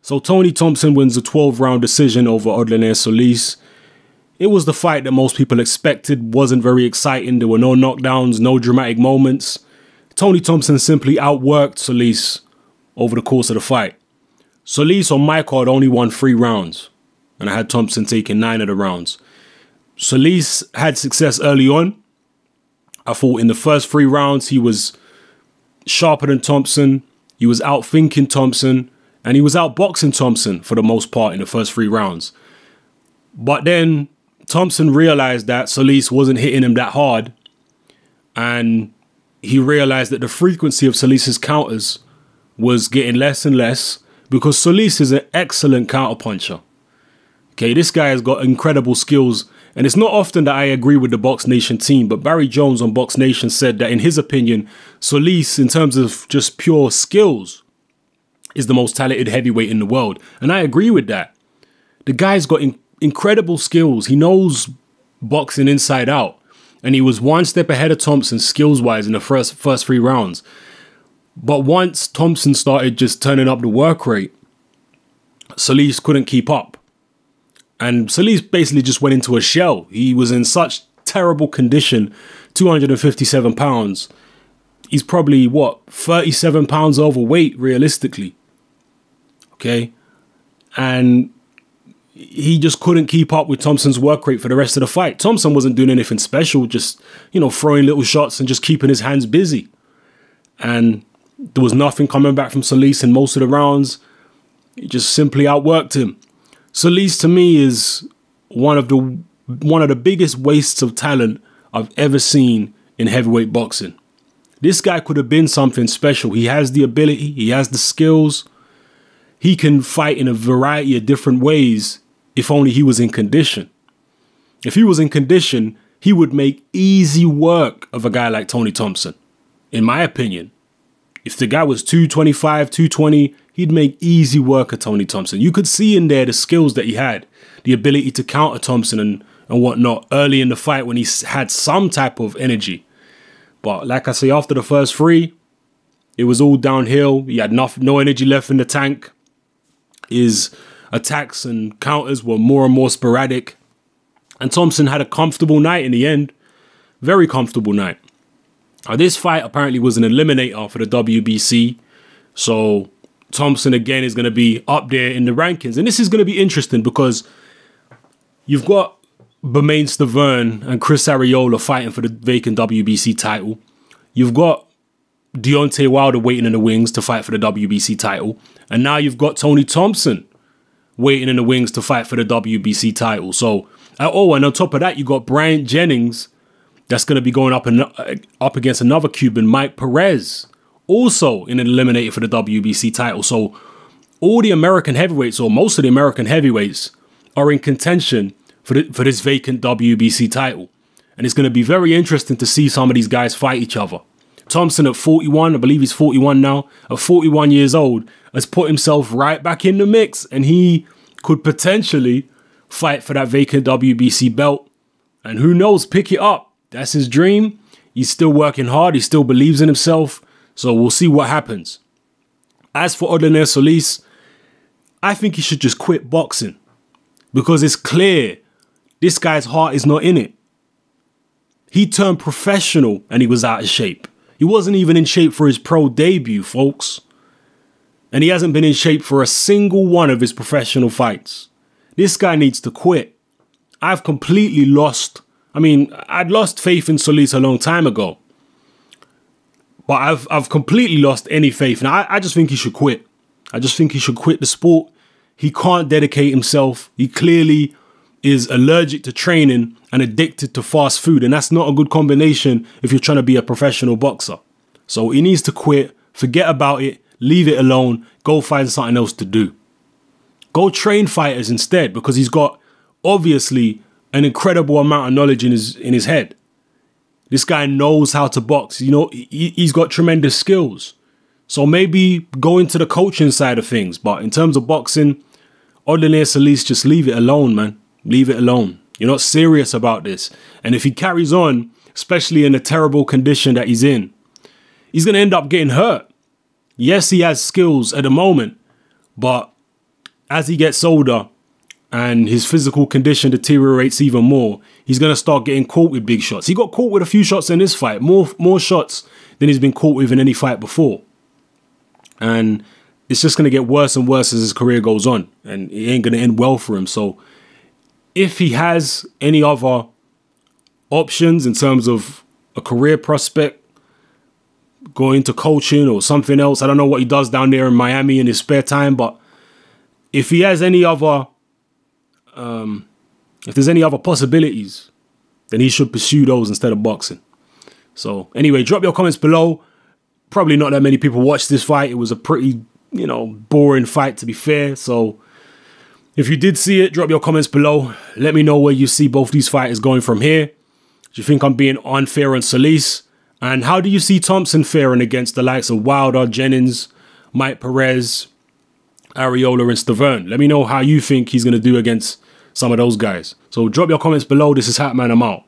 So Tony Thompson wins a 12-round decision over Odlanier Solis. It was the fight that most people expected, wasn't very exciting. There were no knockdowns, no dramatic moments. Tony Thompson simply outworked Solis over the course of the fight. Solis on my card only won 3 rounds, and I had Thompson taking 9 of the rounds. Solis had success early on. I thought in the first 3 rounds he was sharper than Thompson. He was outthinking Thompson, and he was outboxing Thompson for the most part in the first 3 rounds. But then Thompson realized that Solis wasn't hitting him that hard, and he realized that the frequency of Solis's counters was getting less and less because Solis is an excellent counterpuncher. Okay, this guy has got incredible skills, and it's not often that I agree with the Box Nation team, but Barry Jones on Box Nation said that in his opinion, Solis, in terms of just pure skills, is the most talented heavyweight in the world. And I agree with that. The guy's got incredible skills. He knows boxing inside out. And he was one step ahead of Thompson skills-wise in the first 3 rounds. But once Thompson started just turning up the work rate, Solis couldn't keep up. And Solis basically just went into a shell. He was in such terrible condition, 257 pounds. He's probably, what, 37 pounds overweight, realistically. Okay? And he just couldn't keep up with Thompson's work rate for the rest of the fight. Thompson wasn't doing anything special, just, you know, throwing little shots and just keeping his hands busy. And there was nothing coming back from Solis in most of the rounds. He just simply outworked him. Solis, to me, is one of the biggest wastes of talent I've ever seen in heavyweight boxing. This guy could have been something special. He has the ability. He has the skills. He can fight in a variety of different ways if only he was in condition. If he was in condition, he would make easy work of a guy like Tony Thompson, in my opinion. If the guy was 225, 220, he'd make easy work of Tony Thompson. You could see in there the skills that he had, the ability to counter Thompson and whatnot early in the fight when he had some type of energy. But like I say, after the first 3, it was all downhill. He had no energy left in the tank. His attacks and counters were more and more sporadic. And Thompson had a comfortable night in the end. Very comfortable night. Now, this fight apparently was an eliminator for the WBC. So Thompson again is going to be up there in the rankings. And this is going to be interesting because you've got Bermane Stiverne and Chris Arreola fighting for the vacant WBC title. You've got Deontay Wilder waiting in the wings to fight for the WBC title. And now you've got Tony Thompson waiting in the wings to fight for the WBC title. So, oh, and on top of that, you got Bryant Jennings that's going to be going up against another Cuban, Mike Perez, also in an eliminator for the WBC title. So all the American heavyweights, or most of the American heavyweights, are in contention for this vacant WBC title. And it's going to be very interesting to see some of these guys fight each other. Thompson at 41, I believe he's 41 now, at 41 years old, has put himself right back in the mix, and he could potentially fight for that vacant WBC belt. And who knows, pick it up. That's his dream. He's still working hard. He still believes in himself. So we'll see what happens. As for Odlanier Solis, I think he should just quit boxing because it's clear this guy's heart is not in it. He turned professional and he was out of shape. He wasn't even in shape for his pro debut, folks. And he hasn't been in shape for a single one of his professional fights. This guy needs to quit. I've completely lost... I'd lost faith in Solis a long time ago. But I've completely lost any faith. And I just think he should quit. I just think he should quit the sport. He can't dedicate himself. He clearly is allergic to training and addicted to fast food. And that's not a good combination if you're trying to be a professional boxer. So he needs to quit. Forget about it. Leave it alone. Go find something else to do. Go train fighters instead, because he's got, obviously, an incredible amount of knowledge in his head. This guy knows how to box. You know, he's got tremendous skills. So maybe go into the coaching side of things. But in terms of boxing, Odlanier Solis, just leave it alone, man. Leave it alone. You're not serious about this. And if he carries on, especially in the terrible condition that he's in, he's going to end up getting hurt. Yes, he has skills at the moment, but as he gets older and his physical condition deteriorates even more, he's going to start getting caught with big shots. He got caught with a few shots in this fight, more shots than he's been caught with in any fight before. And it's just going to get worse and worse as his career goes on, and it ain't going to end well for him. So if he has any other options in terms of a career prospect, going to coaching or something else, I don't know what he does down there in Miami in his spare time, but if he has any other, if there's any other possibilities, then he should pursue those instead of boxing. So anyway, drop your comments below. Probably not that many people watched this fight. It was a pretty, boring fight, to be fair. So if you did see it, drop your comments below. Let me know where you see both these fighters going from here. Do you think I'm being unfair on Solis? And how do you see Thompson faring against the likes of Wilder, Jennings, Mike Perez, Ariola and Stavern? Let me know how you think he's going to do against some of those guys. So drop your comments below. This is Hatman. I'm out.